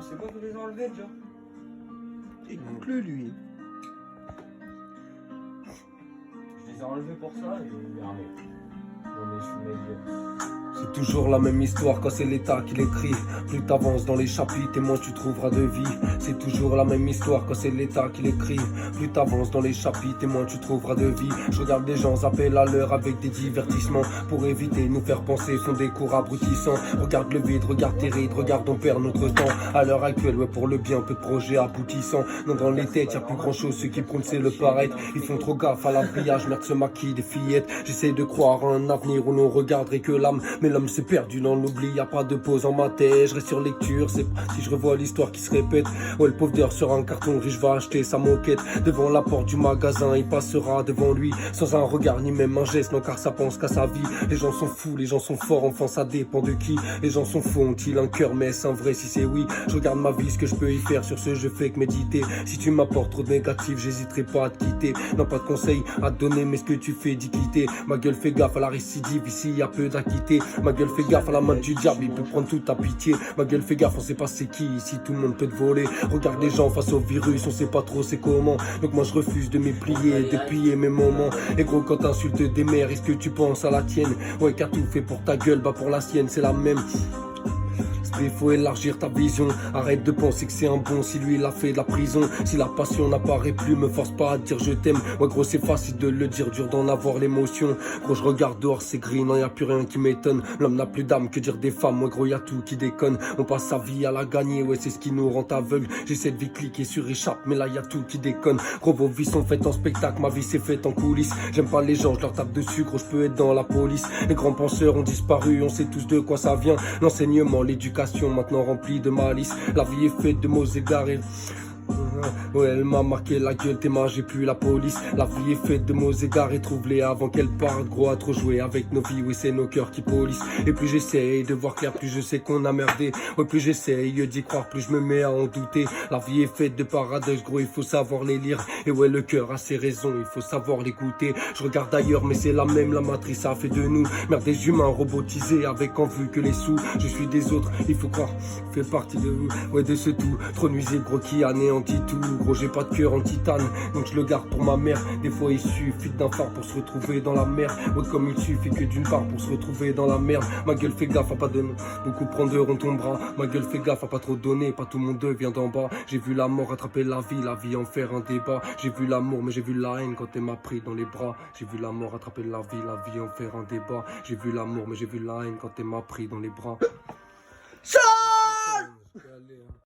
c'est moi qui les ai enlevés déjà. Écoute-le lui. Je les ai enlevés pour ça et arrête. Non mais je suis médiocre. C'est toujours la même histoire quand c'est l'État qui l'écrit. Plus t'avances dans les chapitres et moins tu trouveras de vie. C'est toujours la même histoire quand c'est l'État qui l'écrit. Plus t'avances dans les chapitres et moins tu trouveras de vie. Je regarde des gens appeler à l'heure avec des divertissements pour éviter nous faire penser font des cours abrutissants. Regarde le vide, regarde tes rides, regarde on perd notre temps. À l'heure actuelle, ouais pour le bien, peu de projets aboutissants. Non dans les têtes, y'a plus grand chose, ceux qui prônent c'est le paraître. Ils font trop gaffe à l'habillage, merde se maquillent des fillettes. J'essaie de croire à un avenir où l'on regarderait que l'âme. Mais l'homme s'est perdu dans l'oubli, y'a pas de pause en ma tête. Je reste sur lecture, c'est si je revois l'histoire qui se répète. Ouais le pauvre d'heure sur un carton riche va acheter sa moquette. Devant la porte du magasin, il passera devant lui sans un regard ni même un geste, non car ça pense qu'à sa vie. Les gens sont fous, les gens sont forts, enfin ça dépend de qui. Les gens sont faux, ont-ils un cœur, mais est-ce un vrai? Si c'est oui, je regarde ma vie, ce que je peux y faire. Sur ce je fais que méditer. Si tu m'apportes trop de négatif, j'hésiterai pas à te quitter. Non pas de conseils à te donner, mais ce que tu fais d'y quitter. Ma gueule fais gaffe à la récidive, ici y a peu d'acquittés. Ma gueule fais gaffe à la main du diable, il peut prendre toute ta pitié. Ma gueule fais gaffe, on sait pas c'est qui, ici tout le monde peut te voler. Regarde les gens face au virus, on sait pas trop c'est comment. Donc moi je refuse de m'éplier, de piller mes moments. Et gros quand t'insultes des mères, est-ce que tu penses à la tienne? Ouais qu'à tout fait pour ta gueule, bah pour la sienne c'est la même. Il faut élargir ta vision. Arrête de penser que c'est un bon si lui il a fait de la prison. Si la passion n'apparaît plus, me force pas à dire je t'aime. Ouais gros c'est facile de le dire, dur d'en avoir l'émotion. Gros je regarde dehors c'est gris, non y a plus rien qui m'étonne. L'homme n'a plus d'âme, que dire des femmes. Ouais gros y a tout qui déconne. On passe sa vie à la gagner, ouais c'est ce qui nous rend aveugle. J'essaie de vie cliquer sur échappe, mais là y a tout qui déconne. Gros vos vies sont faites en spectacle, ma vie c'est faite en coulisses. J'aime pas les gens, je leur tape dessus, gros je peux être dans la police. Les grands penseurs ont disparu, on sait tous de quoi ça vient. L'enseignement, l'éducation maintenant remplie de malice. La vie est faite de mots égarés. Ouais, elle m'a marqué la gueule, tes mains, j'ai plus la police. La vie est faite de mots égarés, trouve-les avant qu'elle parte. Gros, à trop jouer avec nos vies, oui, c'est nos cœurs qui polissent. Et plus j'essaye de voir clair, plus je sais qu'on a merdé. Ouais, plus j'essaye d'y croire, plus je me mets à en douter. La vie est faite de paradoxes, gros, il faut savoir les lire. Et ouais, le cœur a ses raisons, il faut savoir l'écouter. Je regarde ailleurs, mais c'est la même, la matrice a fait de nous. Merde, des humains robotisés avec en vue que les sous. Je suis des autres, il faut croire, fait partie de vous. Ouais, de ce tout, trop nuisible, gros, qui anéantit tout. Gros j'ai pas de cœur en titane, donc je le garde pour ma mère. Des fois il suffit d'un phare pour se retrouver dans la mer. Autre comme il suffit que d'une part pour se retrouver dans la merde. Ma gueule fais gaffe à pas donner, beaucoup prendront ton bras. Ma gueule fais gaffe à pas trop donner, pas tout le monde vient d'en bas. J'ai vu la mort attraper la vie en faire un débat. J'ai vu l'amour mais j'ai vu la haine quand elle m'a pris dans les bras. J'ai vu la mort attraper la vie en faire un débat. J'ai vu l'amour mais j'ai vu la haine quand elle m'a pris dans les bras.